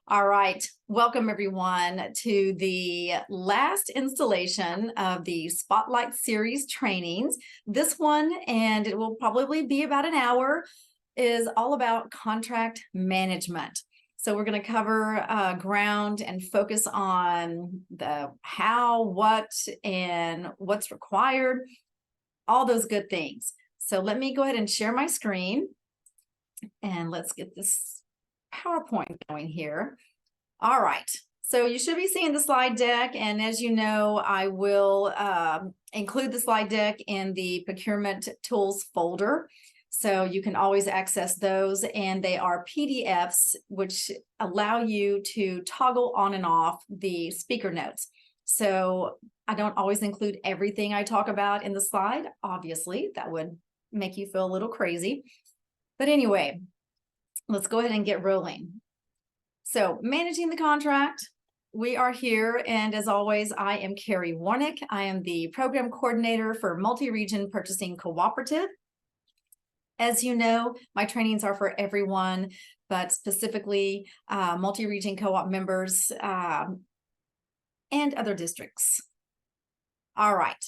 All right, welcome everyone to the last installation of the Spotlight Series trainings. This one, and it will probably be about an hour, is all about contract management. So we're going to cover ground and focus on the how, what, and what's required, all those good things. So let me go ahead and share my screen, and let's get this PowerPoint going here. All right, so you should be seeing the slide deck, and as you know, I will include the slide deck in the procurement tools folder, so you can always access those, and they are PDFs which allow you to toggle on and off the speaker notes. So I don't always include everything I talk about in the slide. Obviously, that would make you feel a little crazy. But anyway, let's go ahead and get rolling. So managing the contract, we are here. And as always, I am Carrie Warnick. I am the program coordinator for Multi-Region Purchasing Cooperative. As you know, my trainings are for everyone, but specifically multi-region co-op members and other districts. All right.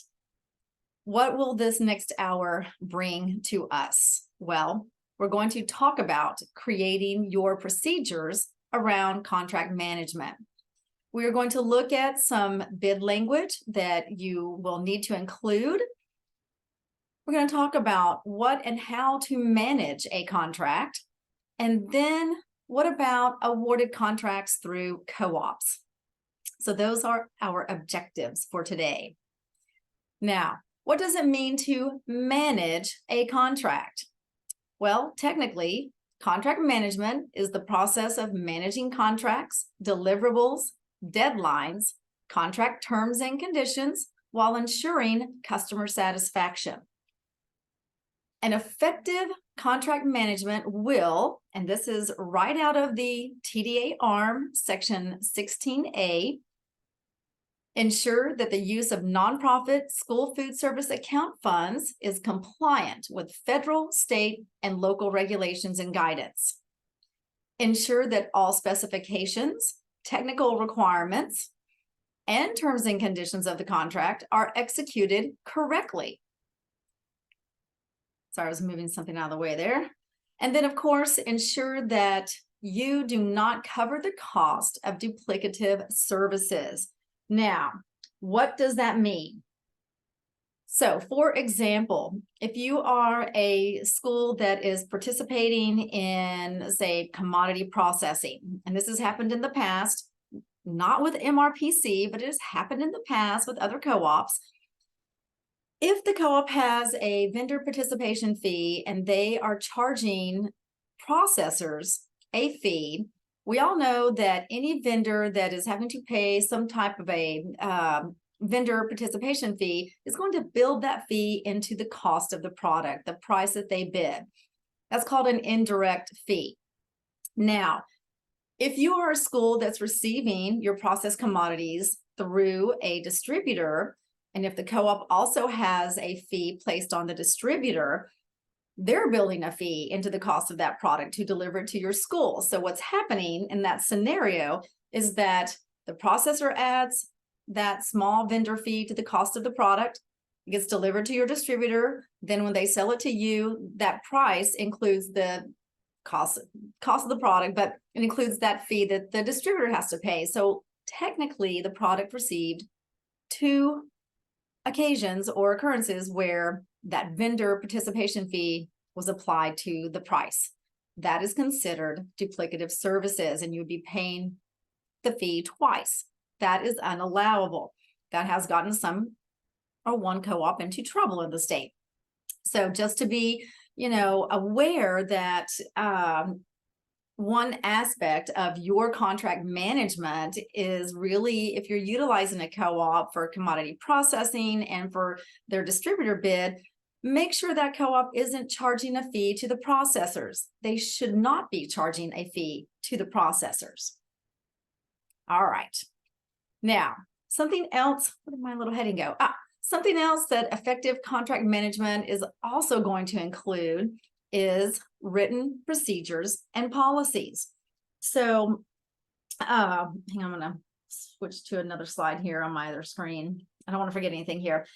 What will this next hour bring to us? Well, we're going to talk about creating your procedures around contract management. We're going to look at some bid language that you will need to include. We're going to talk about what and how to manage a contract. And then what about awarded contracts through co-ops? So those are our objectives for today. Now, what does it mean to manage a contract? Well, technically, contract management is the process of managing contracts, deliverables, deadlines, contract terms and conditions, while ensuring customer satisfaction. An effective contract management will, and this is right out of the TDA ARM, section 16A, ensure that the use of nonprofit school food service account funds is compliant with federal, state, and local regulations and guidance. Ensure that all specifications, technical requirements, and terms and conditions of the contract are executed correctly. Sorry, I was moving something out of the way there. And then, of course, ensure that you do not cover the cost of duplicative services. Now, what does that mean? So, for example, if you are a school that is participating in, say, commodity processing, and this has happened in the past, not with MRPC, but it has happened in the past with other co-ops. If the co-op has a vendor participation fee and they are charging processors a fee, we all know that any vendor that is having to pay some type of a vendor participation fee is going to build that fee into the cost of the product, the price that they bid. That's called an indirect fee. Now, if you are a school that's receiving your processed commodities through a distributor, and if the co-op also has a fee placed on the distributor, they're building a fee into the cost of that product to deliver it to your school. So what's happening in that scenario is that the processor adds that small vendor fee to the cost of the product. It gets delivered to your distributor. Then when they sell it to you, that price includes the cost of the product, but it includes that fee that the distributor has to pay. So technically, the product received two occasions or occurrences where that vendor participation fee was applied to the price. That is considered duplicative services, and you would be paying the fee twice. That is unallowable. That has gotten some or one co-op into trouble in the state. So just to be, aware that one aspect of your contract management is really, if you're utilizing a co-op for commodity processing and for their distributor bid, make sure that co-op isn't charging a fee to the processors. They should not be charging a fee to the processors. All right. Now, something else, where did my little heading go? Something else that effective contract management is also going to include is written procedures and policies. So Hang on, I'm going to switch to another slide here on my other screen. I don't want to forget anything here.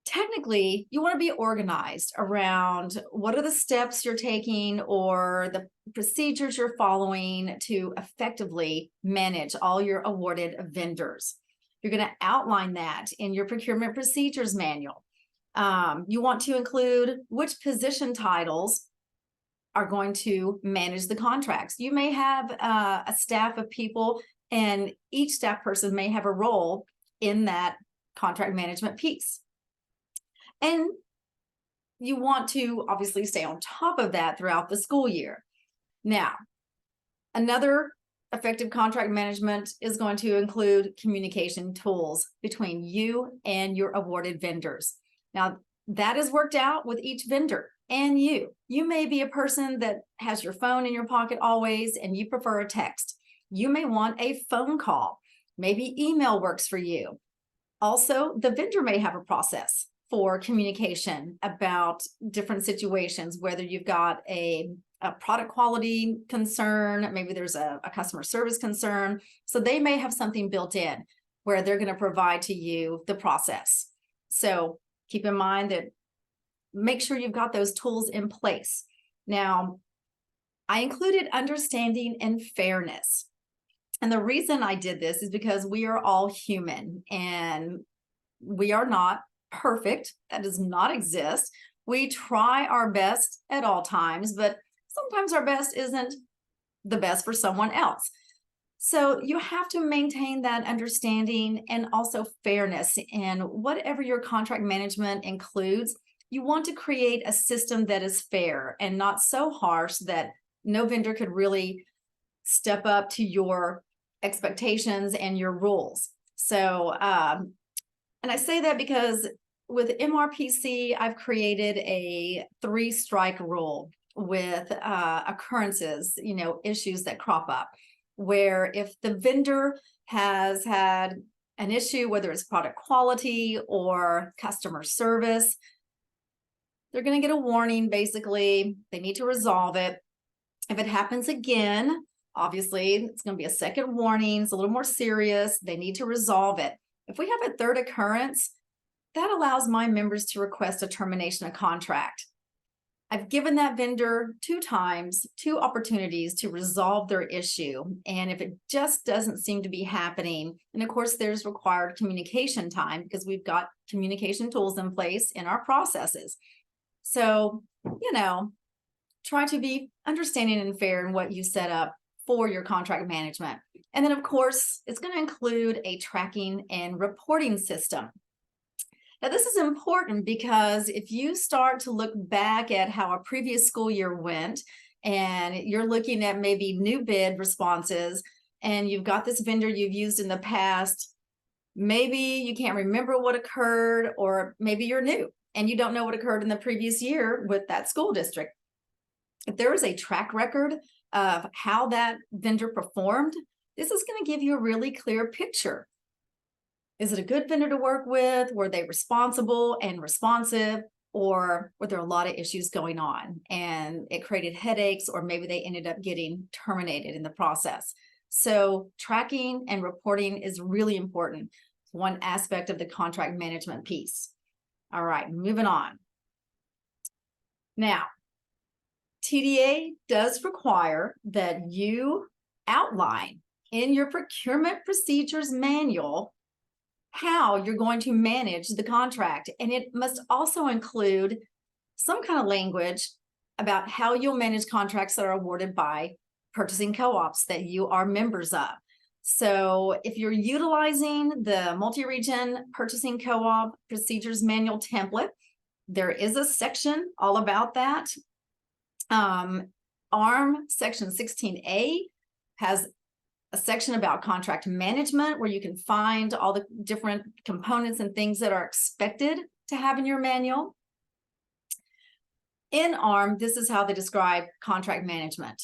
Technically, you want to be organized around what are the steps you're taking or the procedures you're following to effectively manage all your awarded vendors. You're going to outline that in your procurement procedures manual. You want to include which position titles are going to manage the contracts. You may have a staff of people, and each staff person may have a role in that contract management piece. And you want to obviously stay on top of that throughout the school year. Now, another effective contract management is going to include communication tools between you and your awarded vendors. Now, that is worked out with each vendor and you. You may be a person that has your phone in your pocket always and you prefer a text. You may want a phone call. Maybe email works for you. Also, the vendor may have a process for communication about different situations, whether you've got a product quality concern, maybe there's a customer service concern. So they may have something built in where they're going to provide to you the process. So keep in mind that make sure you've got those tools in place. Now, I included understanding and fairness. And the reason I did this is because we are all human and we are not perfect. That does not exist. We try our best at all times, but sometimes our best isn't the best for someone else. So you have to maintain that understanding and also fairness in whatever your contract management includes. You want to create a system that is fair and not so harsh that no vendor could really step up to your expectations and your rules. So, and I say that because with MRPC, I've created a 3-strike rule with occurrences, issues that crop up, where if the vendor has had an issue, whether it's product quality or customer service, they're going to get a warning. Basically, they need to resolve it. If it happens again, obviously, it's going to be a second warning. It's a little more serious. They need to resolve it. If we have a third occurrence, that allows my members to request a termination of contract. I've given that vendor 2 opportunities to resolve their issue. And if it just doesn't seem to be happening, and of course, there's required communication time because we've got communication tools in place in our processes. So, try to be understanding and fair in what you set up for your contract management. And then, of course, it's going to include a tracking and reporting system. Now, this is important because if you start to look back at how a previous school year went, and you're looking at maybe new bid responses, and you've got this vendor you've used in the past, maybe you can't remember what occurred, or maybe you're new and you don't know what occurred in the previous year with that school district. If there is a track record of how that vendor performed, this is going to give you a really clear picture. Is it a good vendor to work with? Were they responsible and responsive? Or were there a lot of issues going on and it created headaches, or maybe they ended up getting terminated in the process? So tracking and reporting is really important. It's one aspect of the contract management piece. All right, moving on. Now, TDA does require that you outline in your procurement procedures manual how you're going to manage the contract. And it must also include some kind of language about how you'll manage contracts that are awarded by purchasing co-ops that you are members of. So if you're utilizing the multi-region purchasing co-op procedures manual template, there is a section all about that. ARM section 16A has a section about contract management where you can find all the different components and things that are expected to have in your manual. In ARM, this is how they describe contract management,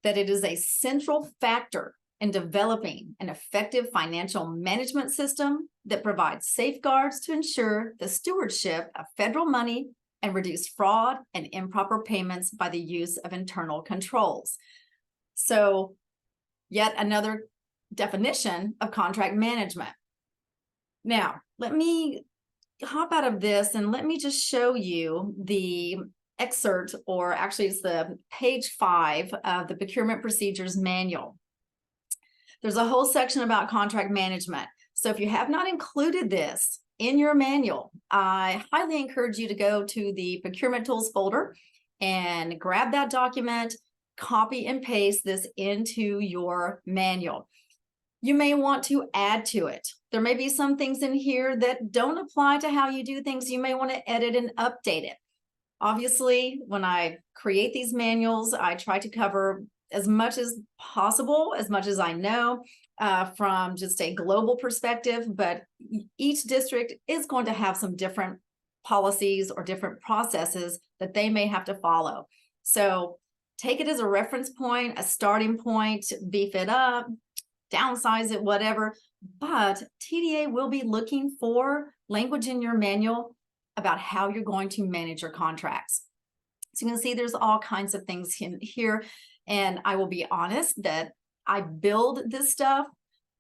that it is a central factor in developing an effective financial management system that provides safeguards to ensure the stewardship of federal money and reduce fraud and improper payments by the use of internal controls. So Yet another definition of contract management. Now, let me hop out of this and let me just show you the excerpt, or actually it's the page 5 of the Procurement Procedures Manual. There's a whole section about contract management. So if you have not included this in your manual, I highly encourage you to go to the Procurement Tools folder and grab that document, copy and paste this into your manual. You may want to add to it. There may be some things in here that don't apply to how you do things. You may want to edit and update it. Obviously, when I create these manuals, I try to cover as much as possible, as much as I know, from just a global perspective, but each district is going to have some different policies or different processes that they may have to follow. So take it as a reference point, a starting point, beef it up, downsize it, whatever. But TDA will be looking for language in your manual about how you're going to manage your contracts. So you can see there's all kinds of things in here. And I will be honest that I build this stuff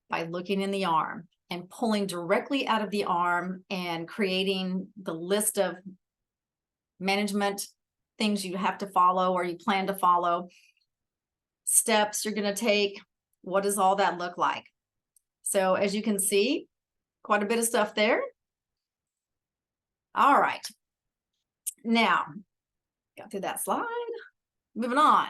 by looking in the ARM and pulling directly out of the ARM and creating the list of management things you have to follow or you plan to follow, steps you're going to take. What does all that look like? So as you can see, quite a bit of stuff there. All right. Now, got through that slide. Moving on.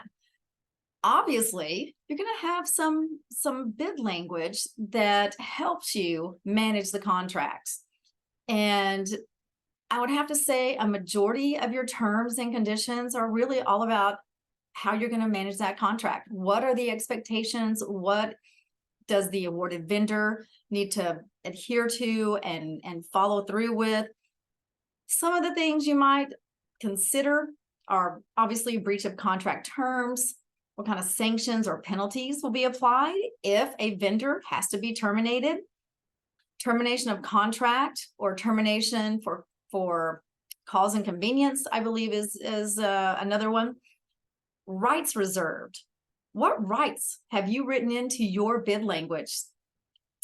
Obviously, you're going to have some bid language that helps you manage the contracts. And I would have to say a majority of your terms and conditions are really all about how you're going to manage that contract. What are the expectations? What does the awarded vendor need to adhere to and follow through with? Some of the things you might consider are obviously breach of contract terms. What kind of sanctions or penalties will be applied if a vendor has to be terminated? Termination of contract or termination for cause and convenience, I believe is another one. Rights reserved. What rights have you written into your bid language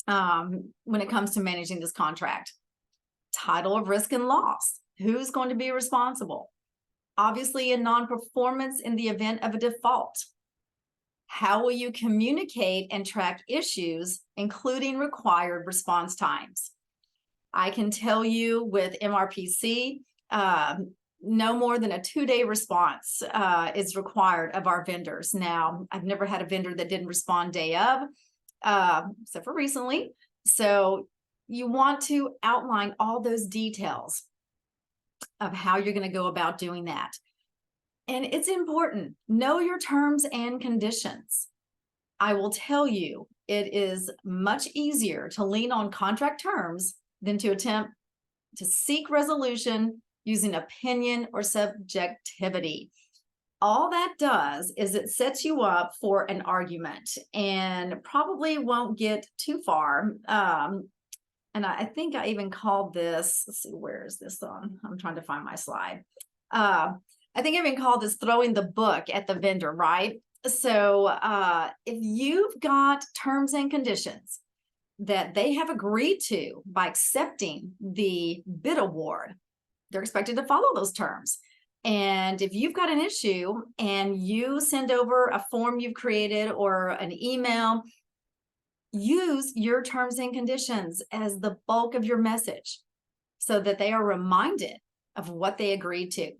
when it comes to managing this contract? Title of risk and loss. Who's going to be responsible? Obviously, a non-performance in the event of a default. How will you communicate and track issues, including required response times? I can tell you with MRPC, no more than a 2-day response is required of our vendors. Now, I've never had a vendor that didn't respond day of, except for recently. So you want to outline all those details of how you're going to go about doing that. And it's important. Know your terms and conditions. I will tell you, it is much easier to lean on contract terms than to attempt to seek resolution using opinion or subjectivity. All that does is it sets you up for an argument and probably won't get too far. And I think I even called this, let's see, where is this on? I'm trying to find my slide. I think I even called this throwing the book at the vendor, right? So if you've got terms and conditions that they have agreed to by accepting the bid award, they're expected to follow those terms. And if you've got an issue and you send over a form you've created or an email, use your terms and conditions as the bulk of your message so that they are reminded of what they agreed to.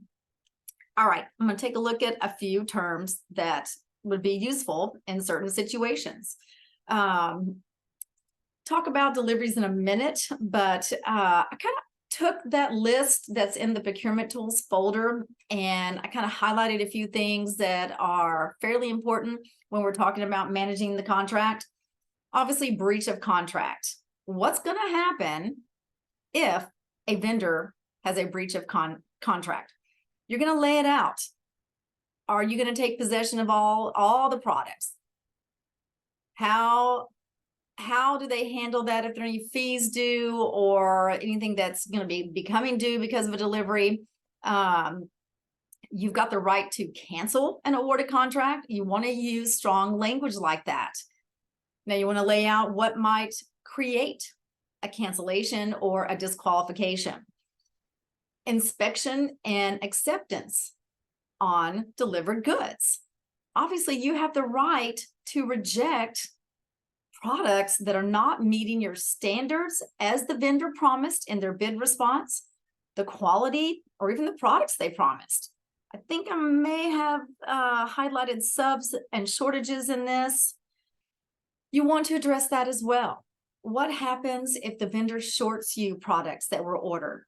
All right, I'm going to take a look at a few terms that would be useful in certain situations. Talk about deliveries in a minute, but I kind of took that list that's in the procurement tools folder and I kind of highlighted a few things that are fairly important when we're talking about managing the contract. Obviously, breach of contract. What's going to happen if a vendor has a breach of contract? You're going to lay it out. Are you going to take possession of all the products? How do they handle that if there are any fees due or anything that's going to be becoming due because of a delivery? You've got the right to cancel an awarded contract. You want to use strong language like that. Now you want to lay out what might create a cancellation or a disqualification. Inspection and acceptance on delivered goods. Obviously, you have the right to reject products that are not meeting your standards as the vendor promised in their bid response, the quality, or even the products they promised. I think I may have highlighted subs and shortages in this. You want to address that as well. What happens if the vendor shorts you products that were ordered?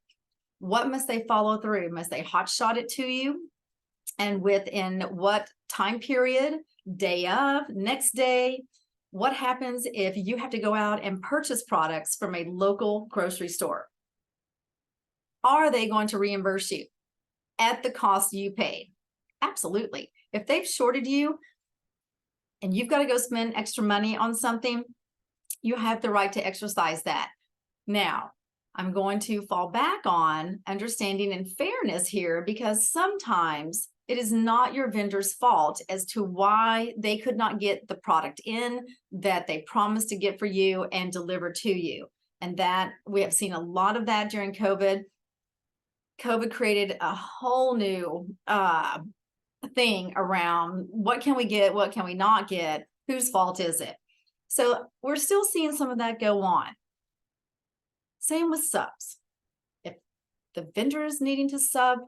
What must they follow through? Must they hotshot it to you? And within what time period, day of, next day? What happens if you have to go out and purchase products from a local grocery store? Are they going to reimburse you at the cost you paid? Absolutely. If they've shorted you and you've got to go spend extra money on something, you have the right to exercise that. Now, I'm going to fall back on understanding and fairness here, because sometimes it is not your vendor's fault as to why they could not get the product in that they promised to get for you and deliver to you. And that we have seen a lot of that during COVID. COVID created a whole new thing around what can we get, what can we not get, whose fault is it? So we're still seeing some of that go on. Same with subs. If the vendor is needing to sub,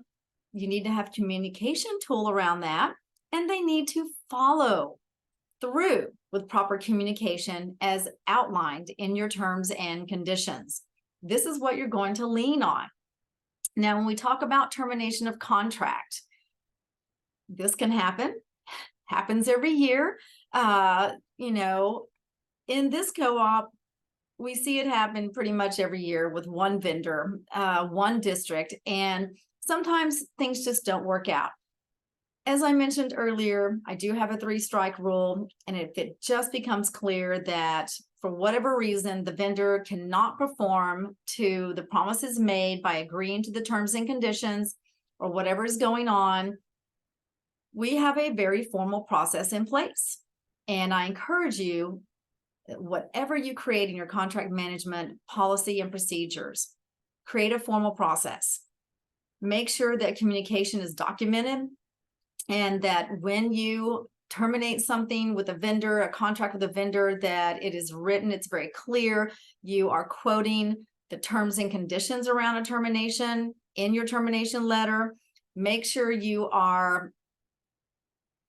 you need to have communication tool around that, and they need to follow through with proper communication as outlined in your terms and conditions. This is what you're going to lean on. Now, when we talk about termination of contract, this can happen, happens every year. In this co-op, we see it happen pretty much every year with one vendor, one district, and sometimes things just don't work out. As I mentioned earlier, I do have a 3-strike rule, and if it just becomes clear that for whatever reason, the vendor cannot perform to the promises made by agreeing to the terms and conditions or whatever is going on, we have a very formal process in place. And I encourage you, whatever you create in your contract management policy and procedures, create a formal process. Make sure that communication is documented, and that when you terminate something with a vendor, a contract with a vendor, that it is written, it's very clear. You are quoting the terms and conditions around a termination in your termination letter. Make sure you are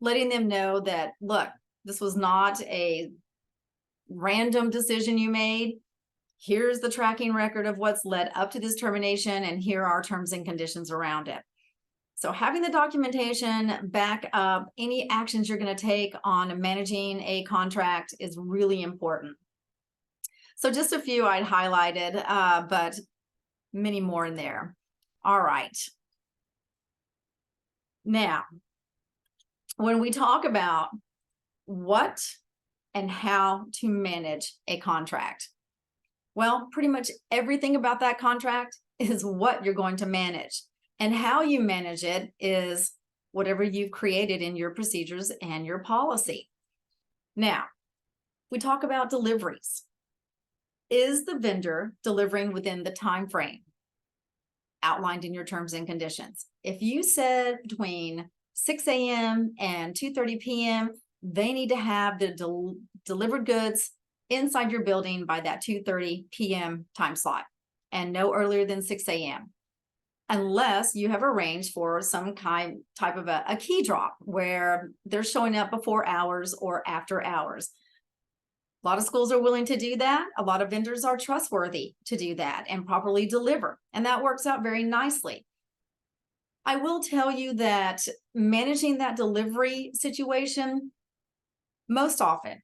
letting them know that, look, this was not a random decision you made. Here's the tracking record of what's led up to this termination, and here are terms and conditions around it. So having the documentation back up any actions you're going to take on managing a contract is really important. So just a few I'd highlighted, but many more in there. All right. Now, when we talk about what and how to manage a contract, well, pretty much everything about that contract is what you're going to manage. And how you manage it is whatever you've created in your procedures and your policy. Now, we talk about deliveries. Is the vendor delivering within the time frame outlined in your terms and conditions? If you said between 6 a.m. and 2:30 p.m., they need to have the delivered goods inside your building by that 2:30 p.m. time slot, and no earlier than 6 a.m. unless you have arranged for some type of a key drop where they're showing up before hours or after hours. A lot of schools are willing to do that. A lot of vendors are trustworthy to do that and properly deliver, and that works out very nicely. I will tell you that managing that delivery situation, most often,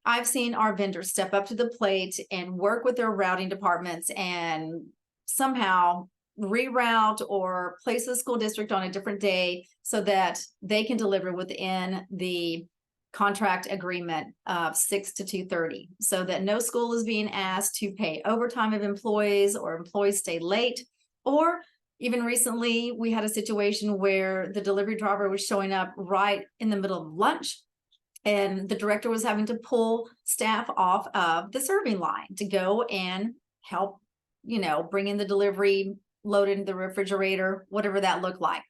I've seen our vendors step up to the plate and work with their routing departments and somehow reroute or place the school district on a different day so that they can deliver within the contract agreement of 6 to 2:30, so that no school is being asked to pay overtime of employees or employees stay late. Or even recently, we had a situation where the delivery driver was showing up right in the middle of lunch And the director was having to pull staff off of the serving line to go and help, bring in the delivery, load into the refrigerator, whatever that looked like.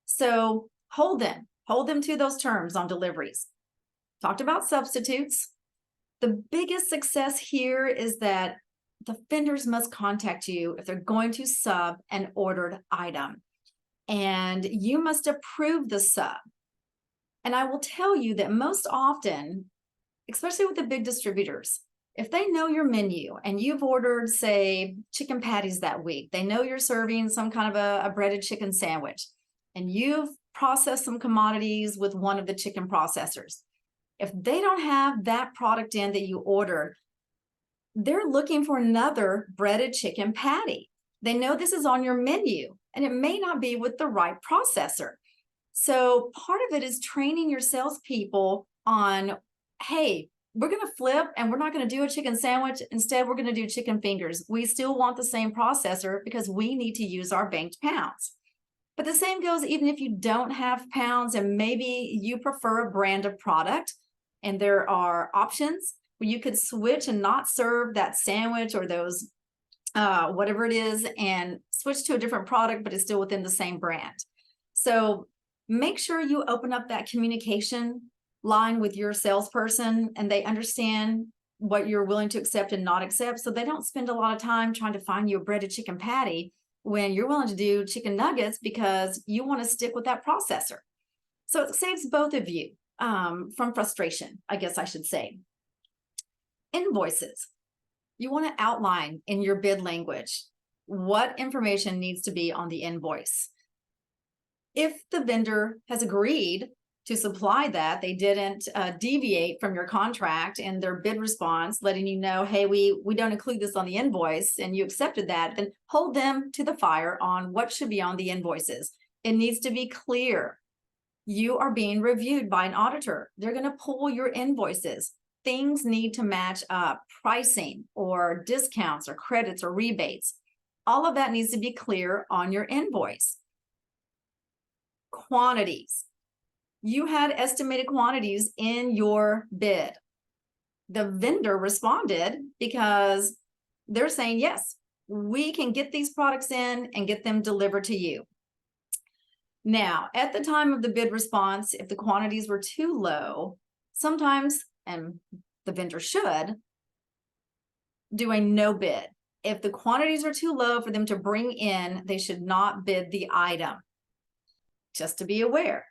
So hold them to those terms on deliveries. Talked about substitutes. The biggest success here is that the vendors must contact you if they're going to sub an ordered item, and you must approve the sub. And I will tell you that most often, especially with the big distributors, if they know your menu and you've ordered, say, chicken patties that week, they know you're serving some kind of a breaded chicken sandwich, and you've processed some commodities with one of the chicken processors. If they don't have that product in that you ordered, they're looking for another breaded chicken patty. They know this is on your menu, and it may not be with the right processor. So part of it is training your salespeople on, hey, we're going to flip and we're not going to do a chicken sandwich. Instead, we're going to do chicken fingers. We still want the same processor because we need to use our banked pounds. But the same goes even if you don't have pounds and maybe you prefer a brand of product, and there are options where you could switch and not serve that sandwich or those whatever it is and switch to a different product, but it's still within the same brand. So make sure you open up that communication line with your salesperson and they understand what you're willing to accept and not accept, so they don't spend a lot of time trying to find you a breaded chicken patty when you're willing to do chicken nuggets because you want to stick with that processor. So it saves both of you from frustration, I guess I should say. Invoices. You want to outline in your bid language what information needs to be on the invoice. If the vendor has agreed to supply that, they didn't deviate from your contract in their bid response, letting you know, hey, we don't include this on the invoice, and you accepted that, then hold them to the fire on what should be on the invoices. It needs to be clear. You are being reviewed by an auditor. They're going to pull your invoices. Things need to match up. Pricing or discounts or credits or rebates. All of that needs to be clear on your invoice. Quantities. You had estimated quantities in your bid. The vendor responded because they're saying, yes, we can get these products in and get them delivered to you. Now, at the time of the bid response, if the quantities were too low, sometimes, and the vendor should, do a no bid. If the quantities are too low for them to bring in, they should not bid the item. Just to be aware.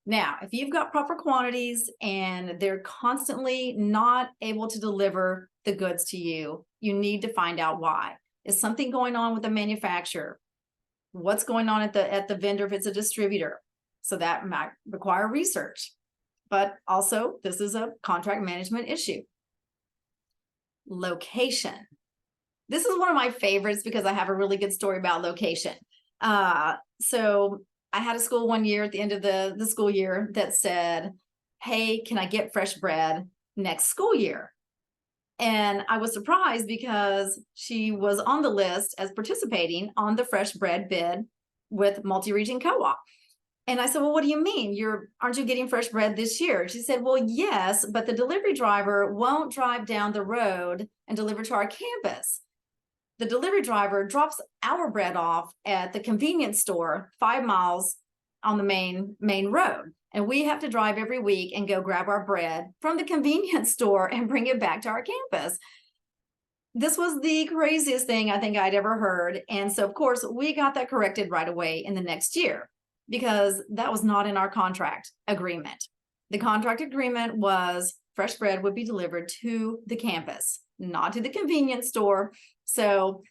Now, if you've got proper quantities and they're constantly not able to deliver the goods to you, you need to find out why. Is something going on with the manufacturer? What's going on at the vendor if it's a distributor? So that might require research. But also, this is a contract management issue. Location. This is one of my favorites because I have a really good story about location. So I had a school one year at the end of the school year that said, hey, can I get fresh bread next school year? And I was surprised because she was on the list as participating on the fresh bread bid with Multi-Region Co-op. And I said, well, what do you mean? Aren't you getting fresh bread this year? She said, well, yes, but the delivery driver won't drive down the road and deliver to our campus. The delivery driver drops our bread off at the convenience store 5 miles on the main road. And we have to drive every week and go grab our bread from the convenience store and bring it back to our campus. This was the craziest thing I think I'd ever heard. And so, of course, we got that corrected right away in the next year because that was not in our contract agreement. The contract agreement was fresh bread would be delivered to the campus, not to the convenience store. So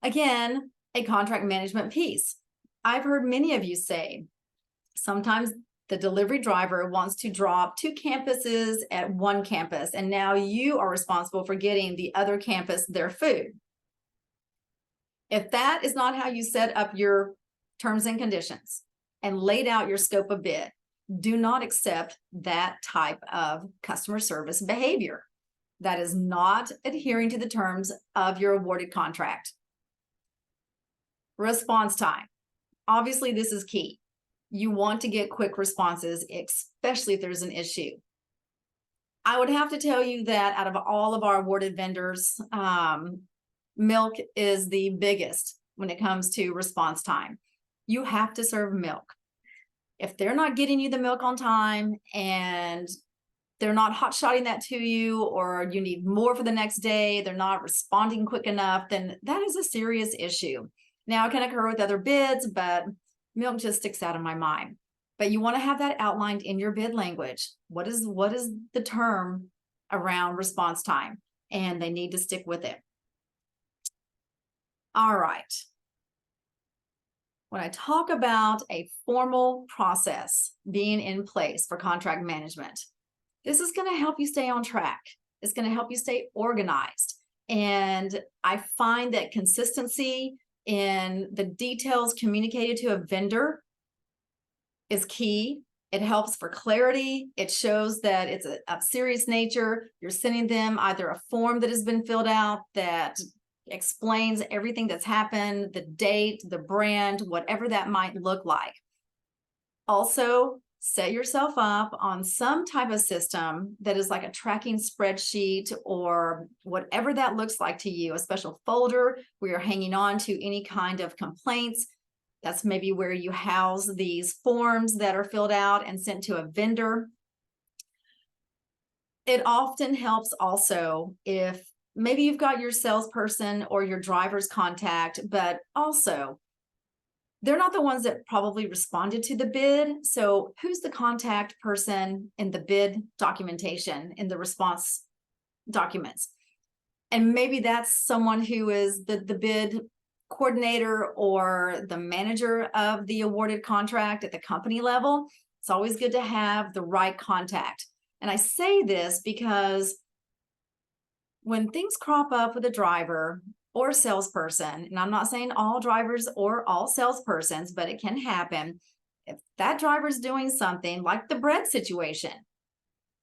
again, a contract management piece. I've heard many of you say, sometimes the delivery driver wants to drop 2 campuses at one campus, and now you are responsible for getting the other campus their food. If that is not how you set up your terms and conditions and laid out your scope of bid, do not accept that type of customer service behavior. That is not adhering to the terms of your awarded contract. Response time. Obviously, this is key. You want to get quick responses, especially if there's an issue. I would have to tell you that out of all of our awarded vendors, milk is the biggest when it comes to response time. You have to serve milk. If they're not getting you the milk on time and they're not hot shotting that to you, or you need more for the next day, they're not responding quick enough, then that is a serious issue. Now, it can occur with other bids, but milk just sticks out in my mind. But you want to have that outlined in your bid language. What is the term around response time? And they need to stick with it. All right. When I talk about a formal process being in place for contract management, this is going to help you stay on track. It's going to help you stay organized. And I find that consistency in the details communicated to a vendor is key. It helps for clarity. It shows that it's of serious nature. You're sending them either a form that has been filled out that explains everything that's happened, the date, the brand, whatever that might look like. Also, set yourself up on some type of system that is like a tracking spreadsheet or whatever that looks like to you, a special folder where you're hanging on to any kind of complaints. That's maybe where you house these forms that are filled out and sent to a vendor. It often helps also if maybe you've got your salesperson or your driver's contact, but also they're not the ones that probably responded to the bid. So who's the contact person in the bid documentation, in the response documents? And maybe that's someone who is the bid coordinator or the manager of the awarded contract at the company level. It's always good to have the right contact. And I say this because when things crop up with a driver or salesperson, and I'm not saying all drivers or all salespersons, but it can happen. If that driver's doing something like the bread situation,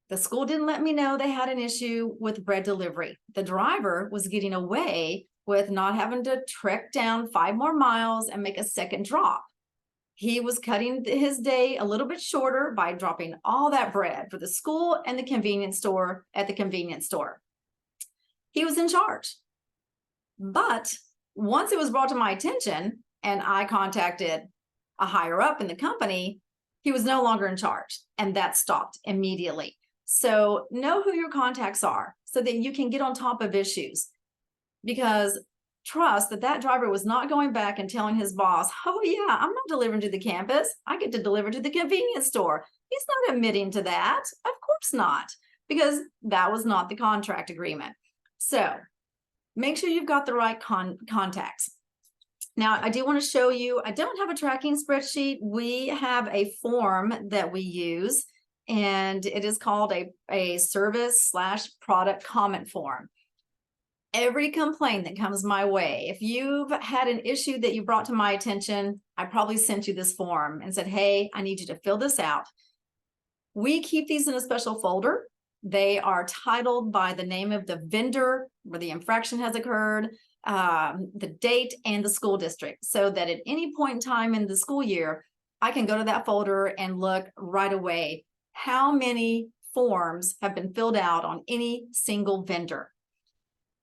the school didn't let me know they had an issue with bread delivery. The driver was getting away with not having to trek down 5 more miles and make a second drop. He was cutting his day a little bit shorter by dropping all that bread for the school and the convenience store at the convenience store. He was in charge. But once it was brought to my attention and I contacted a higher up in the company, he was no longer in charge, and that stopped immediately. So know who your contacts are so that you can get on top of issues, because trust that that driver was not going back and telling his boss, oh yeah, I'm not delivering to the campus. I get to deliver to the convenience store. He's not admitting to that. Of course not, because that was not the contract agreement. So make sure you've got the right contacts. Now, I do want to show you, I don't have a tracking spreadsheet. We have a form that we use, and it is called a service/product comment form. Every complaint that comes my way, if you've had an issue that you brought to my attention, I probably sent you this form and said, hey, I need you to fill this out. We keep these in a special folder. They are titled by the name of the vendor where the infraction has occurred, the date, and the school district, so that at any point in time in the school year, I can go to that folder and look right away how many forms have been filled out on any single vendor.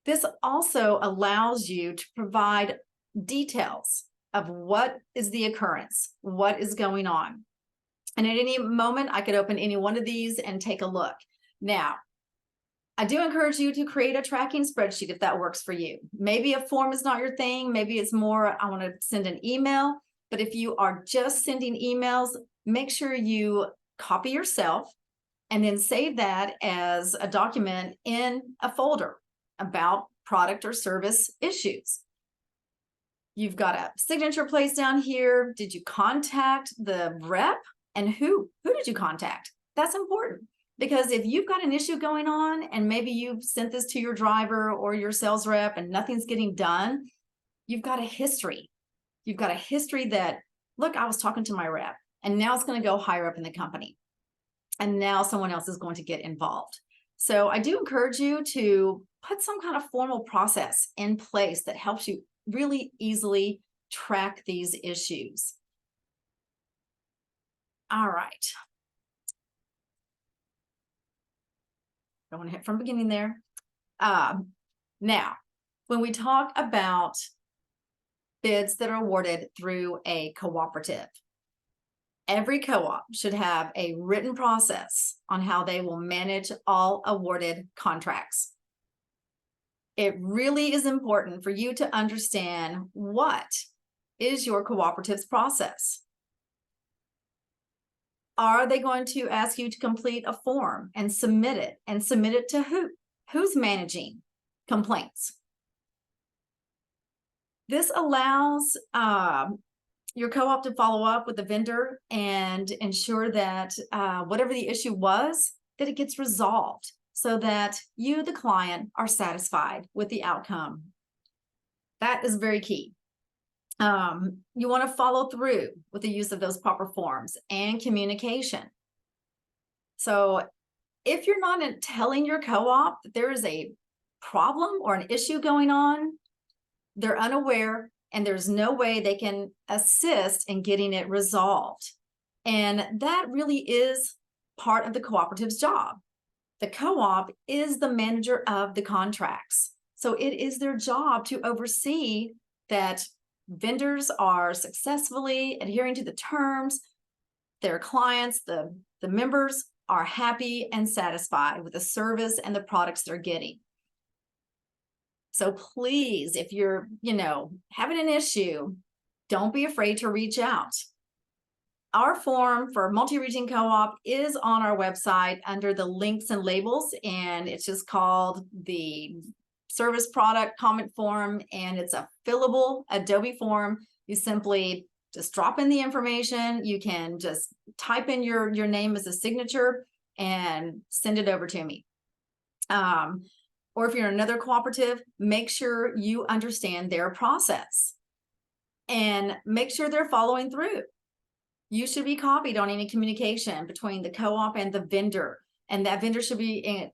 This also allows you to provide details of what is the occurrence, what is going on. And at any moment, I could open any one of these and take a look. Now, I do encourage you to create a tracking spreadsheet if that works for you. Maybe a form is not your thing. Maybe it's more, I want to send an email. But if you are just sending emails, make sure you copy yourself and then save that as a document in a folder about product or service issues. You've got a signature place down here. Did you contact the rep? And who did you contact? That's important. Because if you've got an issue going on and maybe you've sent this to your driver or your sales rep and nothing's getting done, you've got a history. You've got a history that, look, I was talking to my rep and now it's going to go higher up in the company. And now someone else is going to get involved. So I do encourage you to put some kind of formal process in place that helps you really easily track these issues. All right. I want to hit from the beginning there. Now, when we talk about bids that are awarded through a cooperative, every co-op should have a written process on how they will manage all awarded contracts. It really is important for you to understand what is your cooperative's process. Are they going to ask you to complete a form and submit it? And submit it to who? Who's managing complaints? This allows your co-op to follow up with the vendor and ensure that whatever the issue was, that it gets resolved so that you, the client, are satisfied with the outcome. That is very key. You want to follow through with the use of those proper forms and communication. So if you're not telling your co-op that there is a problem or an issue going on, they're unaware and there's no way they can assist in getting it resolved. And that really is part of the cooperative's job. The co-op is the manager of the contracts. So it is their job to oversee that vendors are successfully adhering to the terms, their clients, the members are happy and satisfied with the service and the products they're getting. So please, if you're, having an issue, don't be afraid to reach out. Our form for multi-region co-op is on our website under the links and labels, and it's just called the service product comment form, and it's a fillable Adobe form. You simply just drop in the information. You can just type in your name as a signature and send it over to me. Or if you're in another cooperative, make sure you understand their process and make sure they're following through. You should be copied on any communication between the co-op and the vendor, and that vendor should be,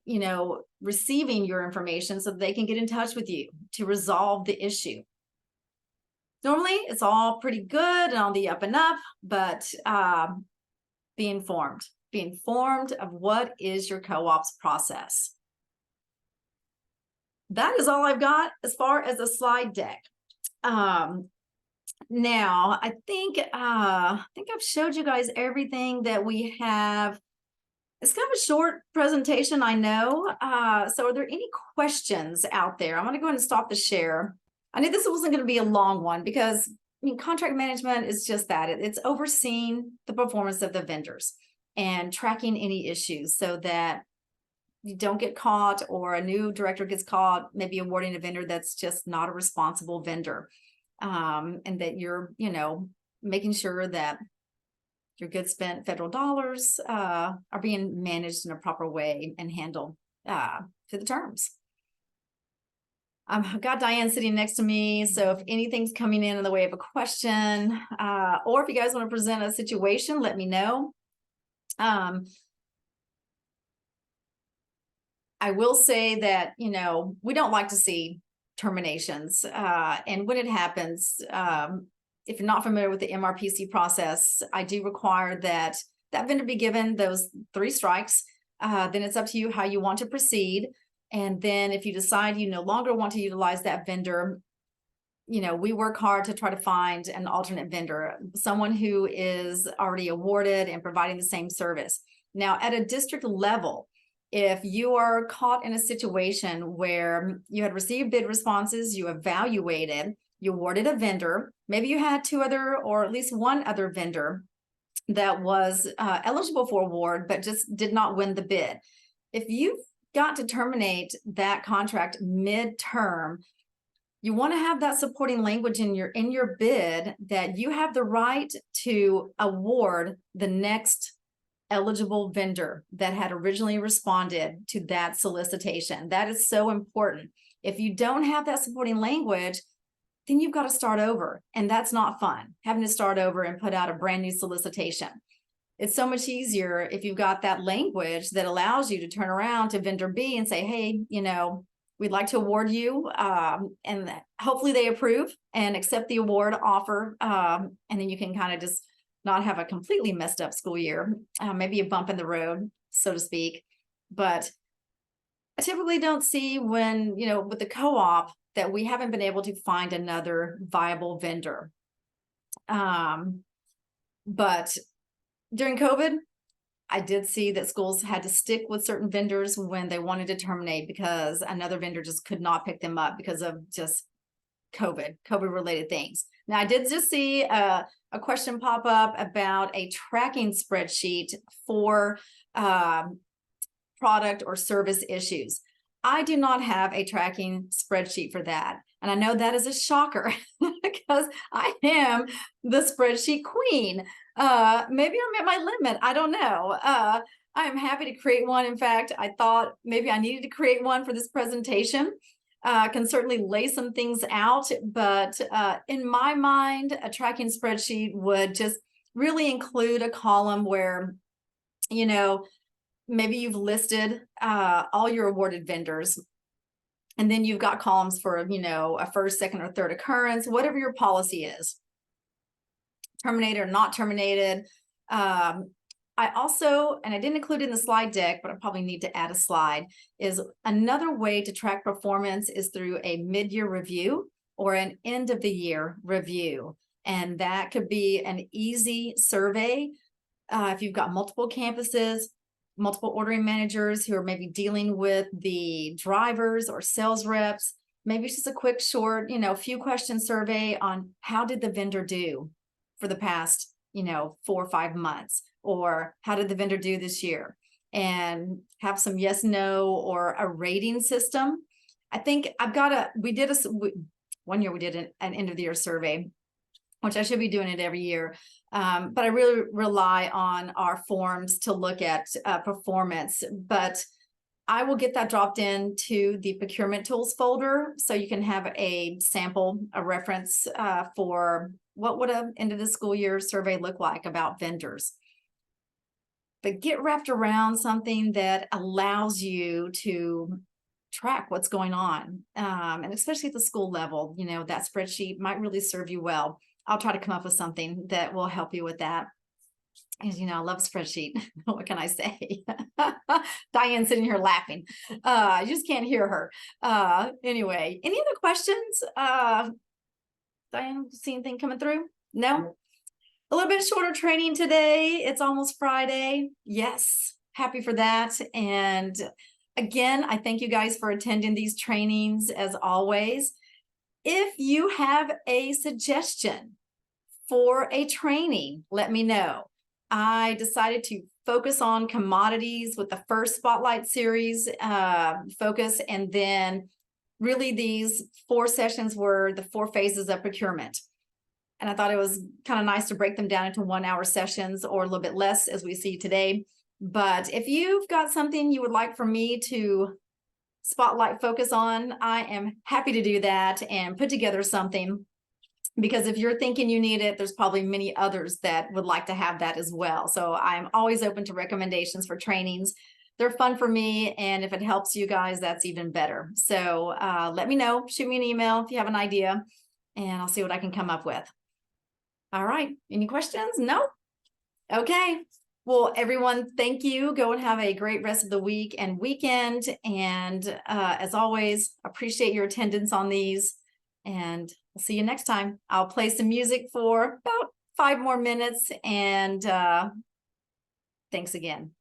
receiving your information so that they can get in touch with you to resolve the issue. Normally, it's all pretty good and on the up and up, but be informed. Be informed of what is your co-op's process. That is all I've got as far as a slide deck. Now, I think I've showed you guys everything that we have. It's kind of a short presentation, I know. So are there any questions out there? I'm going to go ahead and stop the share. I knew this wasn't going to be a long one because contract management is just that. It's overseeing the performance of the vendors and tracking any issues so that you don't get caught or a new director gets caught, maybe awarding a vendor that's just not a responsible vendor. And that you're, making sure that your good spent federal dollars are being managed in a proper way and handled to the terms. I've got Diane sitting next to me, so if anything's coming in the way of a question, or if you guys want to present a situation, let me know. I will say that, we don't like to see terminations. And when it happens, if you're not familiar with the MRPC process, I do require that vendor be given those 3 strikes. Then it's up to you how you want to proceed. And then if you decide you no longer want to utilize that vendor, we work hard to try to find an alternate vendor, someone who is already awarded and providing the same service. Now, at a district level, if you are caught in a situation where you had received bid responses, you evaluated, you awarded a vendor, maybe you had 2 other or at least 1 other vendor that was eligible for award, but just did not win the bid. If you've got to terminate that contract mid-term, you want to have that supporting language in your bid that you have the right to award the next eligible vendor that had originally responded to that solicitation. That is so important. If you don't have that supporting language, then you've got to start over, and that's not fun, having to start over and put out a brand new solicitation. It's so much easier if you've got that language that allows you to turn around to vendor B and say, hey, we'd like to award you, and hopefully they approve and accept the award offer, and then you can kind of just not have a completely messed up school year, maybe a bump in the road, so to speak. But I typically don't see when, with the co-op that we haven't been able to find another viable vendor. But during COVID, I did see that schools had to stick with certain vendors when they wanted to terminate because another vendor just could not pick them up because of just COVID related things. Now, I did just see a question pop up about a tracking spreadsheet for product or service issues. I do not have a tracking spreadsheet for that. And I know that is a shocker because I am the spreadsheet queen. Maybe I'm at my limit. I don't know. I am happy to create one. In fact, I thought maybe I needed to create one for this presentation. Can certainly lay some things out, but in my mind, a tracking spreadsheet would just really include a column where, maybe you've listed all your awarded vendors, and then you've got columns for, a first, second, or third occurrence, whatever your policy is, terminated or not terminated. I also, and I didn't include it in the slide deck, but I probably need to add a slide, is another way to track performance is through a mid-year review or an end of the year review. And that could be an easy survey. If you've got multiple campuses, multiple ordering managers who are maybe dealing with the drivers or sales reps, maybe it's just a quick, short, few question survey on how did the vendor do for the past, 4 or 5 months, or how did the vendor do this year, and have some yes, no, or a rating system. I think one year we did an end of the year survey, which I should be doing it every year. But I really rely on our forms to look at performance. But I will get that dropped into the procurement tools folder so you can have a sample, a reference for what would an end of the school year survey look like about vendors. But get wrapped around something that allows you to track what's going on. And especially at the school level, that spreadsheet might really serve you well. I'll try to come up with something that will help you with that. As you know, I love spreadsheet. What can I say? Diane's sitting here laughing. I just can't hear her. Anyway, any other questions? Diane, see anything coming through? No? A little bit shorter training today. It's almost Friday. Yes, happy for that. And again, I thank you guys for attending these trainings as always. If you have a suggestion for a training, let me know. I decided to focus on commodities with the first Spotlight series focus, and then really these 4 sessions were the 4 phases of procurement. And I thought it was kind of nice to break them down into 1-hour sessions or a little bit less as we see today. But if you've got something you would like for me to spotlight focus on, I am happy to do that and put together something, because if you're thinking you need it, there's probably many others that would like to have that as well. So I'm always open to recommendations for trainings. They're fun for me, and if it helps you guys, that's even better. So let me know, shoot me an email if you have an idea, and I'll see what I can come up with. All right, any questions? No? Okay. Well, everyone, thank you. Go and have a great rest of the week and weekend. And as always, appreciate your attendance on these. And I'll see you next time. I'll play some music for about 5 more minutes. And thanks again.